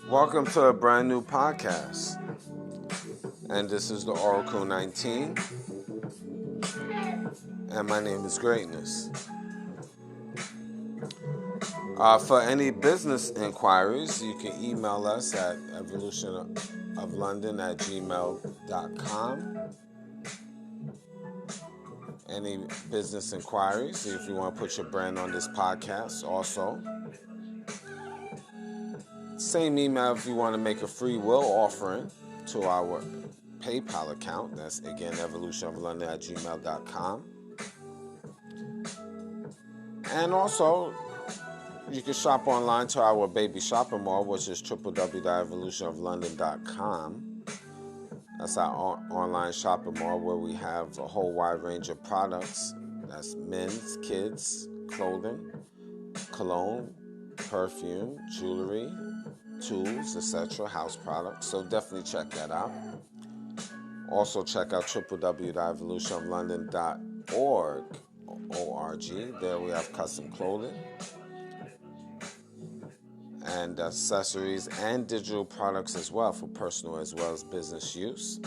Welcome to a brand new podcast, and this is the Oracle 19, and my name is Greatness. For any business inquiries, you can email us at evolutionoflondon@gmail.com. Any business inquiries, if you want to put your brand on this podcast also. Same email if you want to make a free will offering to our PayPal account. That's, again, evolutionoflondon@gmail.com. And also, you can shop online to our baby shopping mall, which is www.evolutionoflondon.com. That's our online shopping mall where we have a whole wide range of products. That's men's, kids, clothing, cologne, perfume, jewelry, tools, etc., house products. So definitely check that out. Also check out www.evolutionoflondon.org. There we have custom clothing and accessories and digital products as well for personal as well as business use.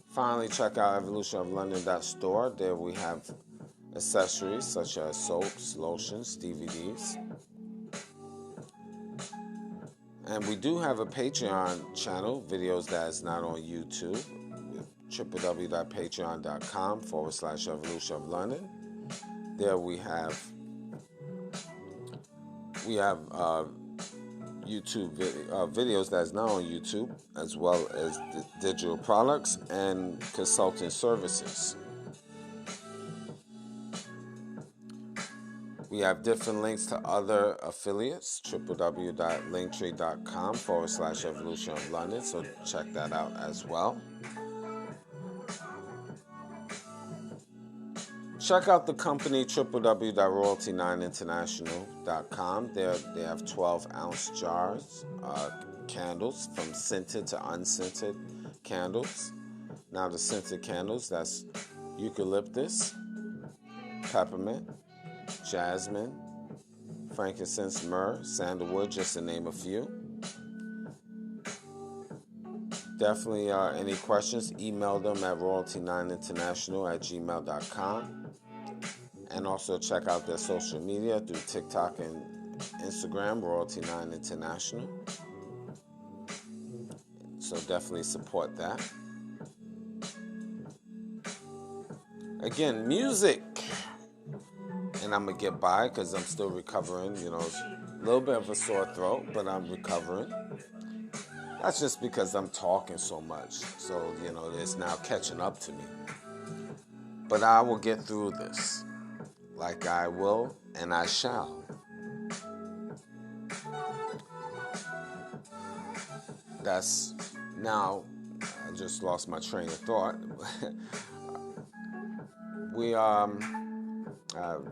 Finally, check out evolutionoflondon.store. There we have accessories such as soaps, lotions, DVDs. And we do have a Patreon channel, videos that is not on YouTube, www.patreon.com/evolutionoflondon. There we have YouTube videos that's not on YouTube, as well as the digital products and consulting services. We have different links to other affiliates, www.linktree.com/evolutionoflondon, so check that out as well. Check out the company, www.royalty9international.com. They have 12-ounce jars, candles, from scented to unscented candles. Now the scented candles, that's eucalyptus, peppermint, jasmine, frankincense, myrrh, sandalwood, just to name a few. Definitely any questions, email them at royalty9international@gmail.com. And also check out their social media through TikTok and Instagram, Royalty9 International. So definitely support that. Again, music. And I'm going to get by because I'm still recovering. A little bit of a sore throat, but I'm recovering. That's just because I'm talking so much. So, it's now catching up to me. But I will get through this. Like I will and I shall. That's now, I just lost my train of thought. We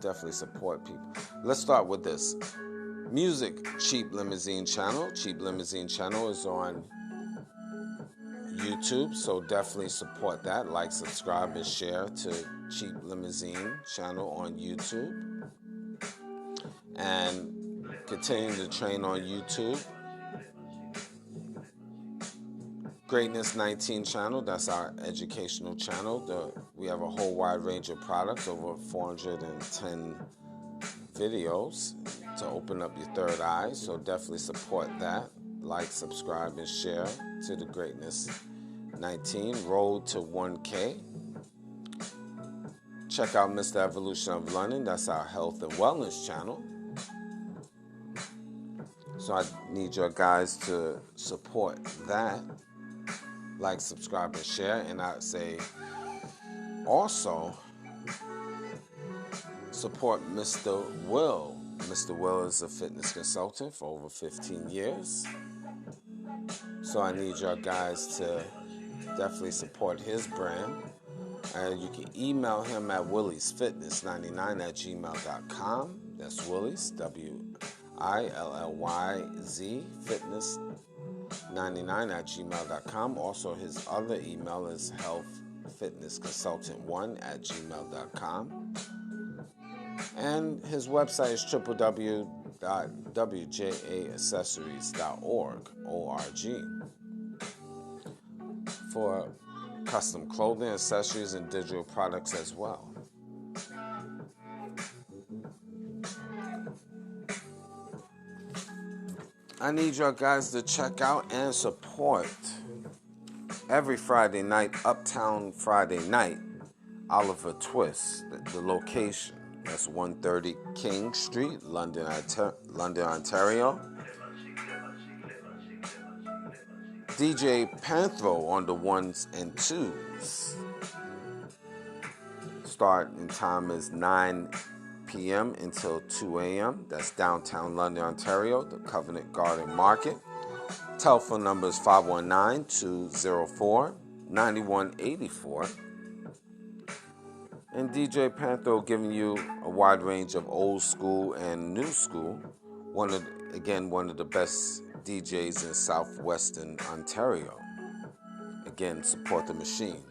definitely support people. Let's start with this. Music, Cheap Limousine Channel. Cheap Limousine Channel is on YouTube, so definitely support that. Like, subscribe, and share to Cheap Limousine Channel on YouTube. And continue to train on YouTube. Greatness 19 channel, that's our educational channel. We have a whole wide range of products, over 410 videos to open up your third eye. So definitely support that. Like, subscribe, and share to the Greatness 19 Road to 1K. Check out Mr. Evolution of London. That's our health and wellness channel. So I need your guys to support that. Like, subscribe, and share. And I'd say also support Mr. Will. Mr. Will is a fitness consultant for over 15 years. So I need y'all guys to definitely support his brand. And you can email him at williesfitness99@gmail.com. That's Willies, WILLYZ, fitness99@gmail.com. Also, his other email is healthfitnessconsultant1@gmail.com. And his website is www.wjaaccessories.org, O-R-G, for custom clothing, accessories, and digital products as well. I need y'all guys to check out and support every Friday night, Uptown Friday Night, Oliver Twist, the location. That's 130 King Street, London, Ontario. DJ Panthro on the ones and twos. Starting time is 9 p.m. until 2 a.m. That's downtown London, Ontario, the Covent Garden Market. Telephone number is 519-204-9184. And DJ Panthro giving you a wide range of old school and new school. One of the best DJs in southwestern Ontario. Again, support the machine.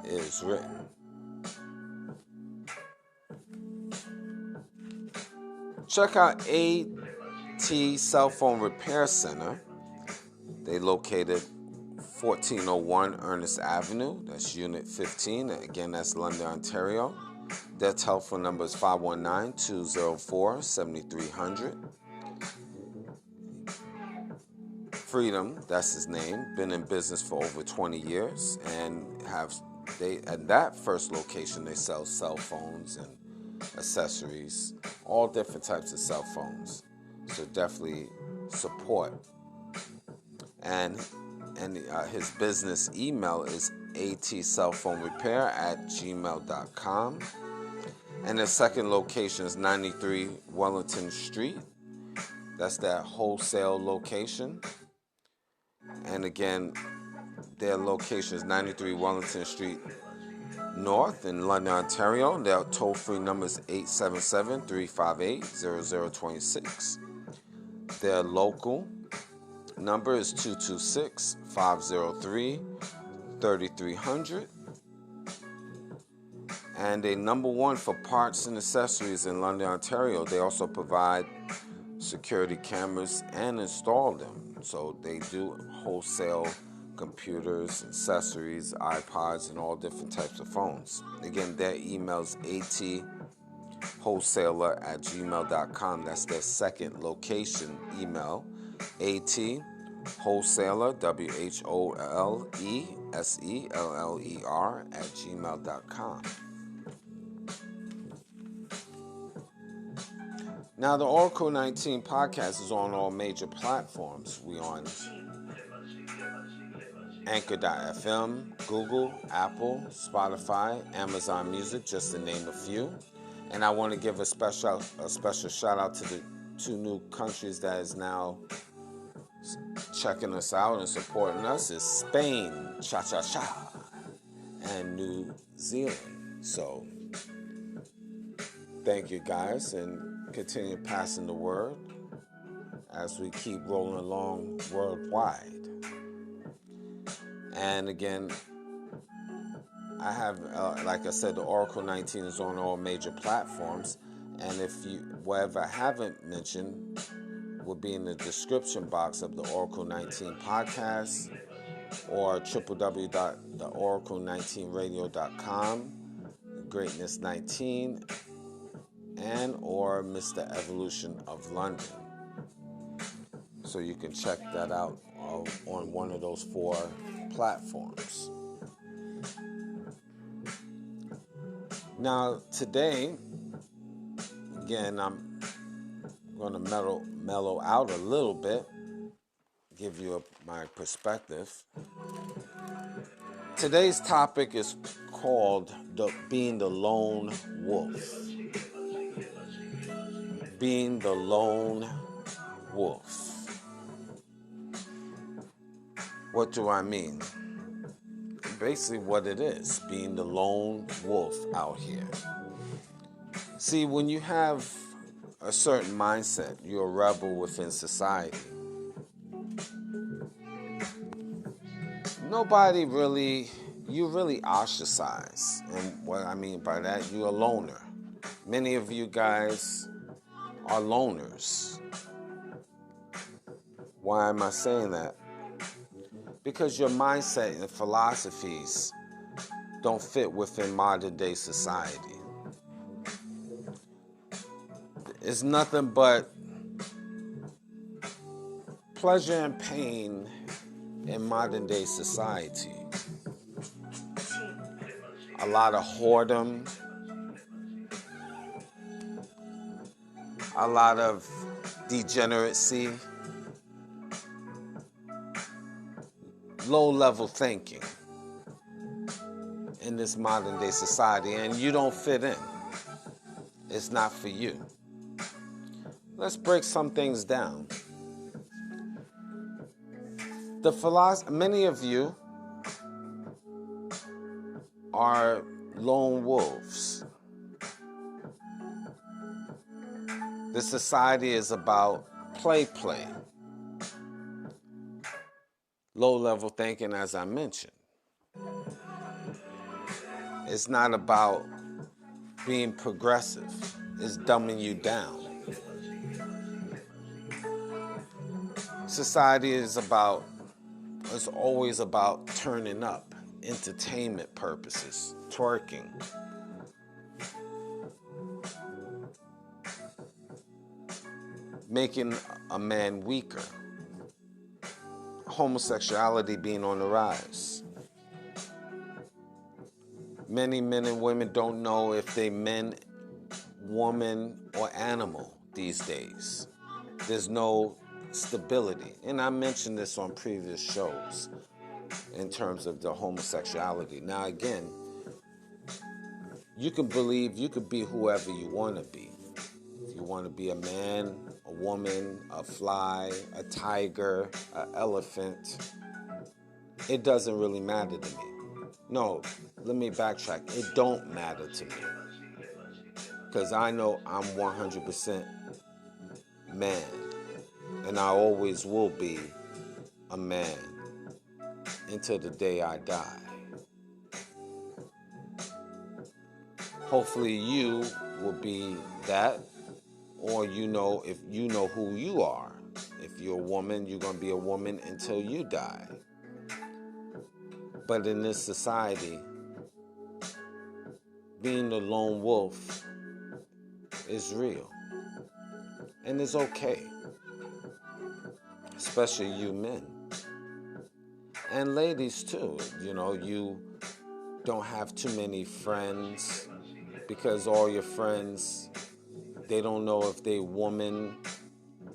It is written. Check out AT Cell Phone Repair Center. They located 1401 Ernest Avenue. That's Unit 15. Again, that's London, Ontario. Their telephone number is 519-204-7300. Freedom, that's his name, been in business for over 20 years, and at that first location they sell cell phones and accessories, all different types of cell phones. So definitely support. And his business email is atcellphonerepair@gmail.com. And the second location is 93 Wellington Street. That's that wholesale location. And again, their location is 93 Wellington Street North in London, Ontario. Their toll-free number is 877-358-0026. Their local number is 226-503-3300. And they number one for parts and accessories in London, Ontario. They also provide security cameras and install them. So they do wholesale computers, accessories, iPods, and all different types of phones. Again, their email is atwholesaler@gmail.com. That's their second location email, atwholesaler, WHOLESELLER@gmail.com. Now, the Oracle 19 podcast is on all major platforms. We on Anchor.fm, Google, Apple, Spotify, Amazon Music, just to name a few. And I want to give a special shout out to the 2 new countries that is now checking us out and supporting us. Is Spain, cha-cha-cha, and New Zealand. So thank you guys, and continue passing the word as we keep rolling along worldwide. And again, I have, like I said, the Oracle 19 is on all major platforms. And if whatever I haven't mentioned will be in the description box of the Oracle 19 podcast, or www.theoracle19radio.com, Greatness 19, and or Mr. Evolution of London. So you can check that out on one of those 4 platforms. Now today, again, I'm going to mellow out a little bit, give you my perspective. Today's topic is called being the lone wolf. Being the lone wolf. What do I mean? Basically what it is, being the lone wolf out here. See, when you have a certain mindset, you're a rebel within society. You really ostracize. And what I mean by that, you're a loner. Many of you guys are loners. Why am I saying that? Because your mindset and philosophies don't fit within modern day society. It's nothing but pleasure and pain in modern day society. A lot of whoredom, a lot of degeneracy, low-level thinking in this modern day society, and you don't fit in. It's not for you. Let's break some things down. Many of you are lone wolves. This society is about play. Low-level thinking, as I mentioned. It's not about being progressive. It's dumbing you down. Society is always about turning up, entertainment purposes, twerking. Making a man weaker. Homosexuality being on the rise. Many men and women don't know if they men, woman, or animal these days. There's no stability. And I mentioned this on previous shows in terms of the homosexuality. Now again, you can be whoever you want to be. If you want to be a man, a woman, a fly, a tiger, an elephant, it doesn't really matter to me. No, let me backtrack. It don't matter to me. Because I know I'm 100% man. And I always will be a man until the day I die. Hopefully you will be that, or if you know who you are. If you're a woman, you're going to be a woman until you die. But in this society, being the lone wolf is real. And it's okay. Especially you men. And ladies too. You don't have too many friends because all your friends, they don't know if they're woman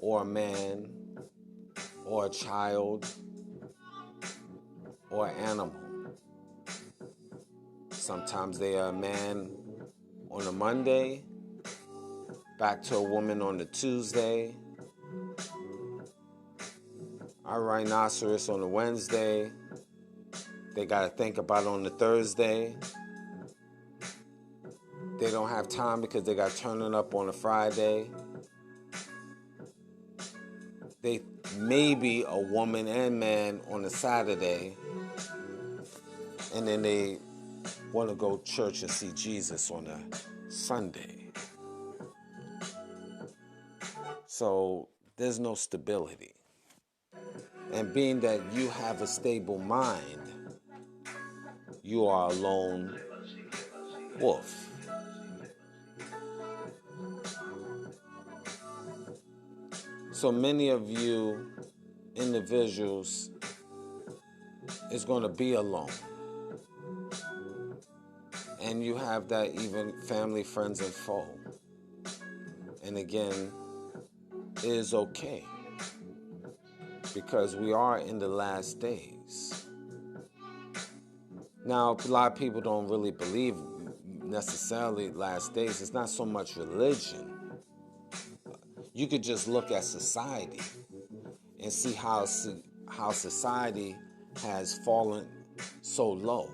or a man or a child or an animal. Sometimes they are a man on a Monday, back to a woman on the Tuesday, a rhinoceros on the Wednesday. They got to think about it on the Thursday. They don't have time because they got turning up on a Friday. They may be a woman and man on a Saturday. And then they want to go to church and see Jesus on a Sunday. So there's no stability. And being that you have a stable mind, you are a lone wolf. So many of you individuals is going to be alone. And you have that even family, friends, and foe. And again, it is okay. Because we are in the last days. Now, a lot of people don't really believe necessarily last days. It's not so much religion. You could just look at society and see how society has fallen so low.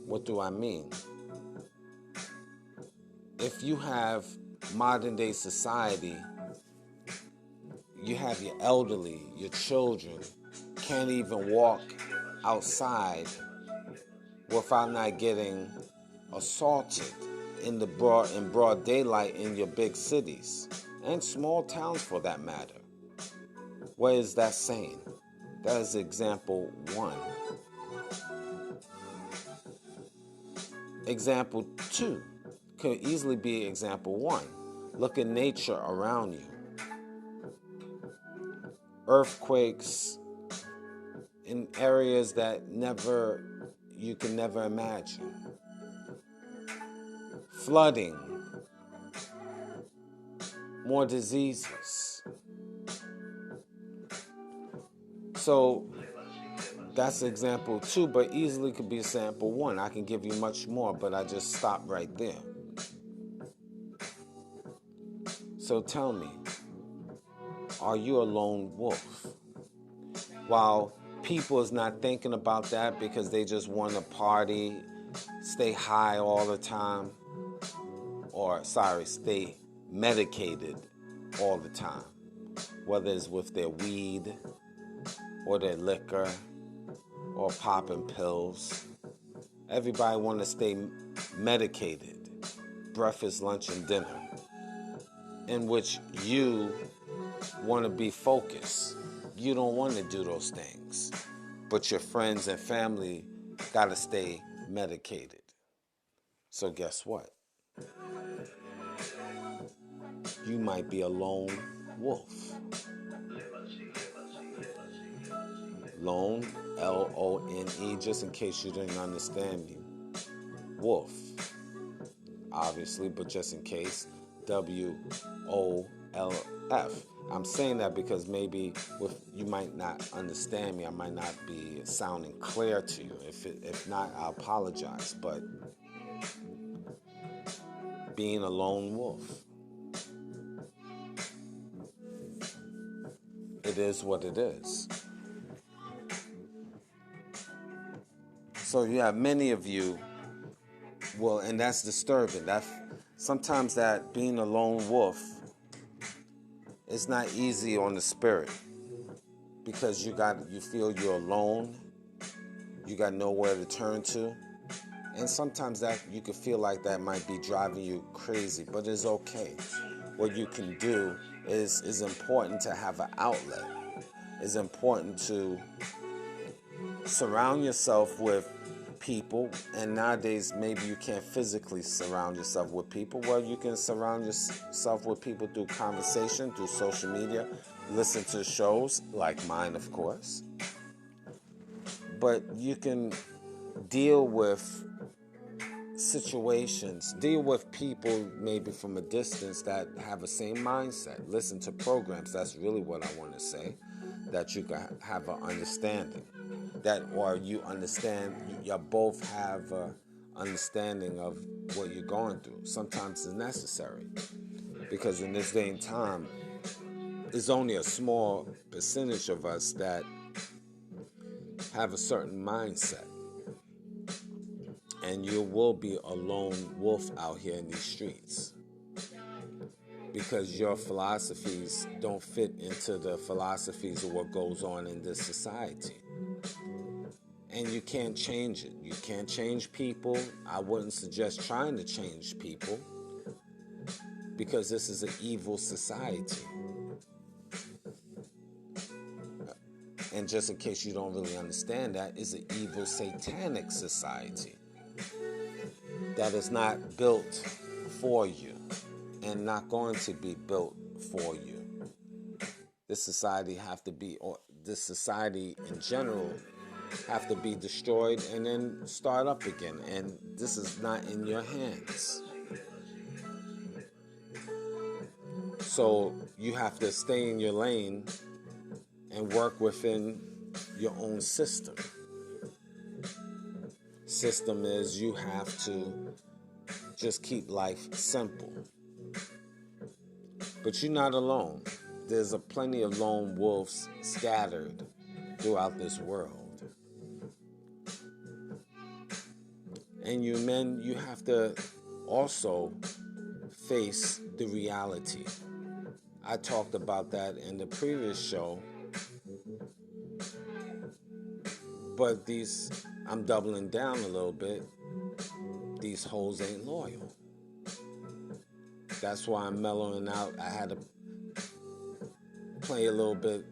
What do I mean? If you have modern day society, you have your elderly, your children can't even walk outside without not getting assaulted in broad daylight in your big cities and small towns for that matter. What is that saying? That is example one. Example two could easily be example one. Look at nature around you. Earthquakes in areas that you can never imagine. Flooding, more diseases. So that's example two, but easily could be example one. I can give you much more, but I just stop right there. So tell me, are you a lone wolf? While people is not thinking about that because they just want to party, stay high all the time, stay medicated all the time, whether it's with their weed or their liquor or popping pills. Everybody want to stay medicated, breakfast, lunch, and dinner, in which you want to be focused. You don't want to do those things, but your friends and family got to stay medicated. So guess what? You might be a lone wolf. Lone, L-O-N-E, just in case you didn't understand me. Wolf, obviously, but just in case, W-O-L-F. I'm saying that because maybe you might not understand me. I might not be sounding clear to you. If not, I apologize. But being a lone wolf, it is what it is. So you have many of you, and that's disturbing. Sometimes that being a lone wolf is not easy on the spirit because you feel you're alone, you got nowhere to turn to, and sometimes that you could feel like that might be driving you crazy, but it's okay. What you can do is important to have an outlet. It's important to surround yourself with people, and nowadays maybe you can't physically surround yourself with people. Well, you can surround yourself with people through conversation, through social media, listen to shows like mine, of course. But you can deal with situations, deal with people maybe from a distance that have the same mindset. Listen to programs, that's really what I want to say, that you can have an understanding. Or you understand, you both have an understanding of what you're going through. Sometimes it's necessary because in this day and time, there's only a small percentage of us that have a certain mindset. And you will be a lone wolf out here in these streets because your philosophies don't fit into the philosophies of what goes on in this society. And you can't change it. You can't change people. I wouldn't suggest trying to change people because this is an evil society. And just in case you don't really understand that, it's an evil satanic society that is not built for you and not going to be built for you. This society in general have to be destroyed and then start up again. And this is not in your hands. So you have to stay in your lane and work within your own system. system is you have to just keep life simple. But you're not alone. There's plenty of lone wolves scattered throughout this world. And you men, you have to also face the reality. I talked about that in the previous show. But I'm doubling down a little bit. These hoes ain't loyal. That's why I'm mellowing out. I had to play a little bit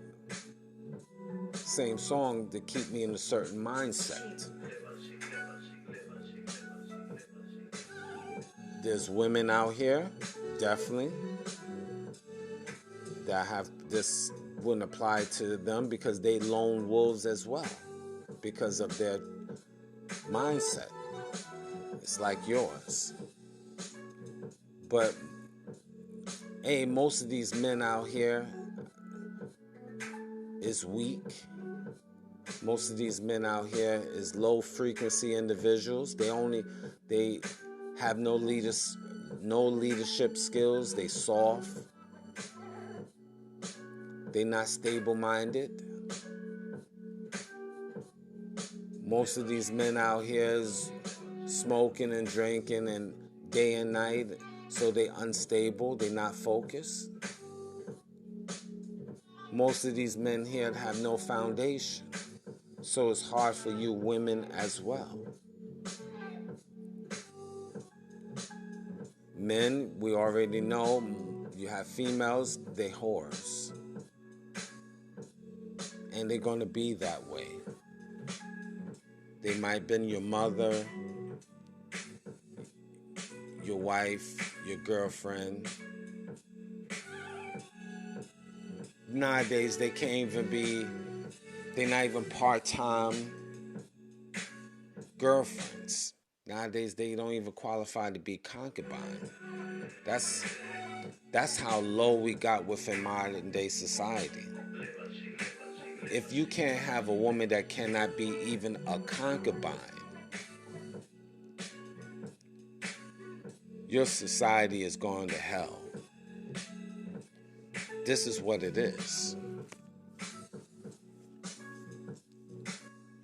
same song to keep me in a certain mindset. There's women out here, definitely, that have this wouldn't apply to them because they lone wolves as well, because of their mindset. It's like yours. But hey, most of these men out here is weak. Most of these men out here is low frequency individuals. They have no leadership skills. They soft. They not stable minded. Most of these men out here is smoking and drinking and day and night, so they unstable. They not focused. Most of these men here have no foundation, so it's hard for you women as well. Men, we already know, you have females, they whores. And they're going to be that way. They might have been your mother, your wife, your girlfriend. Nowadays, they can't even be, they're not even part-time girlfriends. Nowadays, they don't even qualify to be concubine. That's how low we got within modern day society. If you can't have a woman that cannot be even a concubine, your society is going to hell. This is what it is.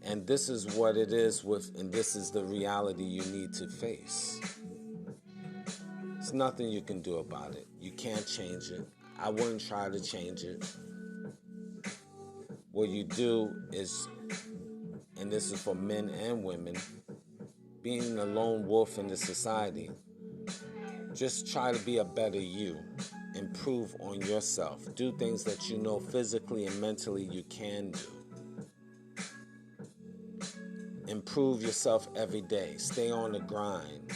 And this is what it is and this is the reality you need to face. There's nothing you can do about it. You can't change it. I wouldn't try to change it. What you do is, and this is for men and women, being a lone wolf in the society, just try to be a better you. Improve on yourself. Do things that you know physically and mentally you can do. Improve yourself every day. Stay on the grind.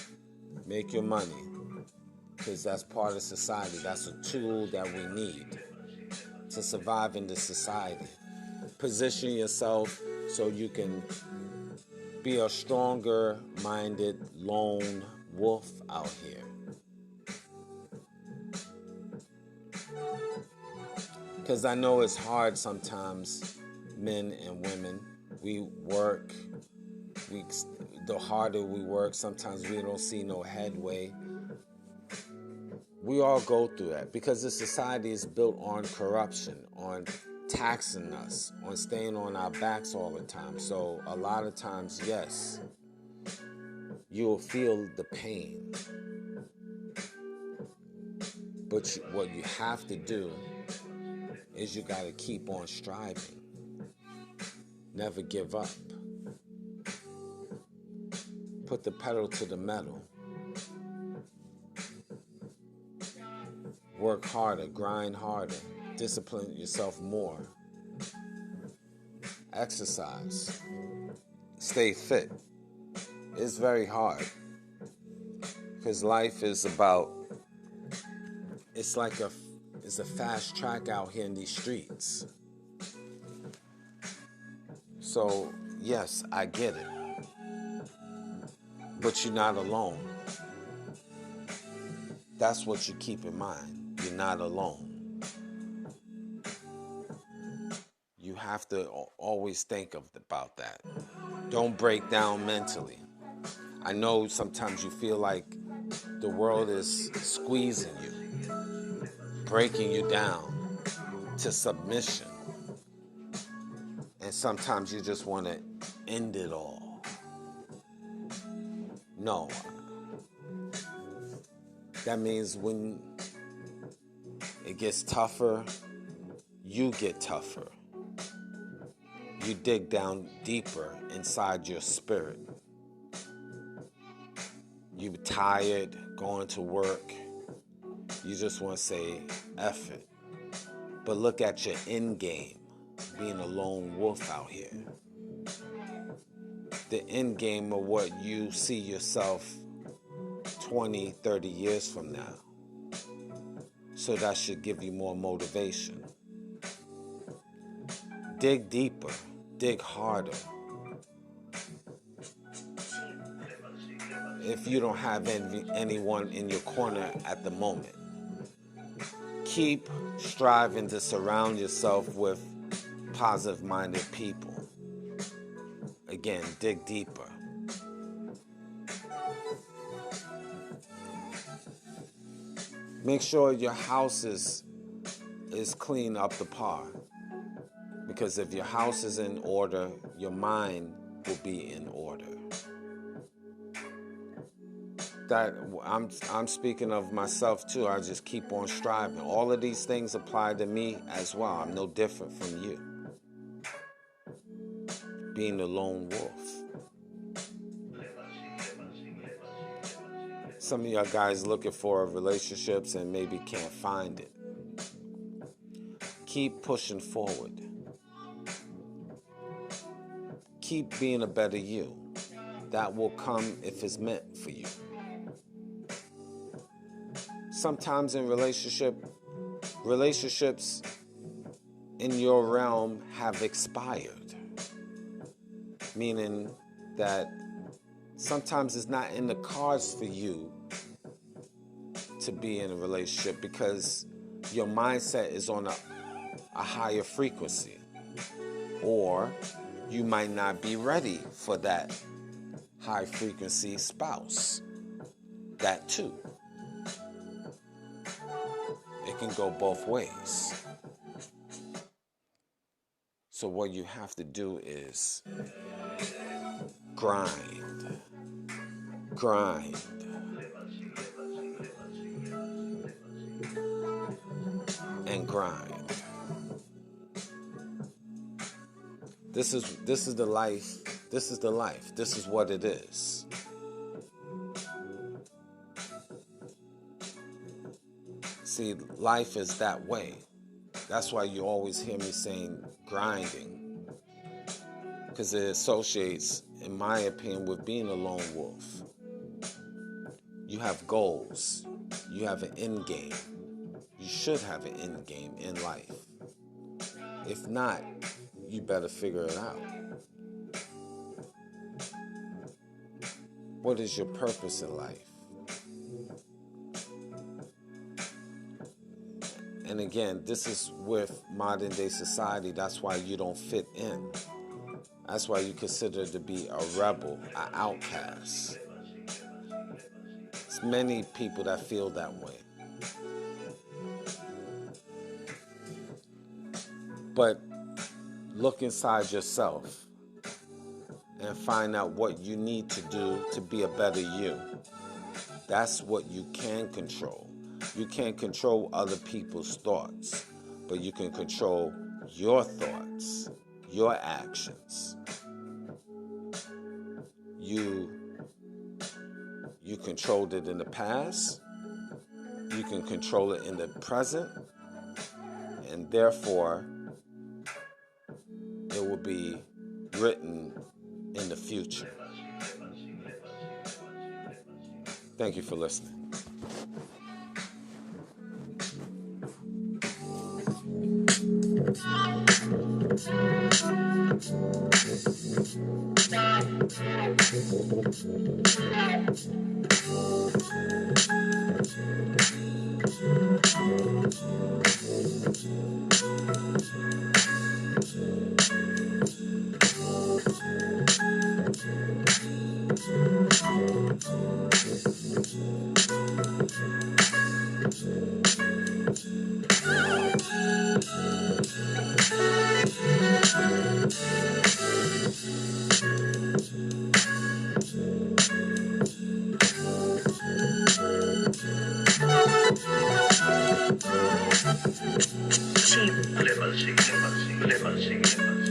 Make your money. Because that's part of society. That's a tool that we need to survive in this society. Position yourself so you can be a stronger minded lone wolf out here. Because I know it's hard sometimes, men and women. We work. The harder we work, sometimes we don't see no headway. We all go through that because the society is built on corruption, on taxing us, on staying on our backs all the time. So a lot of times, yes, you'll feel the pain. But what you have to do is you got to keep on striving. Never give up. Put the pedal to the metal. Work harder, grind harder, discipline yourself more. Exercise. Stay fit. It's very hard because life is about, it's a fast track out here in these streets. So, yes, I get it. But you're not alone. That's what you keep in mind. You're not alone. You have to always think about that. Don't break down mentally. I know sometimes you feel like the world is squeezing you, breaking you down to submission. And sometimes you just want to end it all. No. That means when it gets tougher, you get tougher. You dig down deeper inside your spirit. You're tired going to work. You just want to say, F it. But look at your end game, being a lone wolf out here. The end game of what you see yourself 20, 30 years from now. So that should give you more motivation. Dig deeper, dig harder. If you don't have anyone in your corner at the moment, keep striving to surround yourself with positive-minded people. Again, dig deeper. Make sure your house is clean up to par. Because if your house is in order, your mind will be in order. That I'm speaking of myself too. I just keep on striving. All of these things apply to me as well. I'm no different from you. Being the lone wolf. Some of y'all guys looking for relationships and maybe can't find it. Keep pushing forward. Keep being a better you. That will come if it's meant for you. Sometimes in relationships in your realm have expired. Meaning that sometimes it's not in the cards for you to be in a relationship because your mindset is on a higher frequency. Or you might not be ready for that high frequency spouse. That too. It can go both ways. So what you have to do is grind, and grind. This is the life. This is the life. This is what it is. See, life is that way. That's why you always hear me saying grinding. Because it associates, in my opinion, with being a lone wolf. You have goals. You have an end game. You should have an end game in life. If not, you better figure it out. What is your purpose in life? And again, this is with modern day society. That's why you don't fit in. That's why you consider to be a rebel, an outcast. There's many people that feel that way. But look inside yourself and find out what you need to do to be a better you. That's what you can control. You can't control other people's thoughts, but you can control your thoughts, your actions. You controlled it in the past. You can control it in the present. And therefore, it will be written in the future. Thank you for listening. Level C, level C, level C, level C.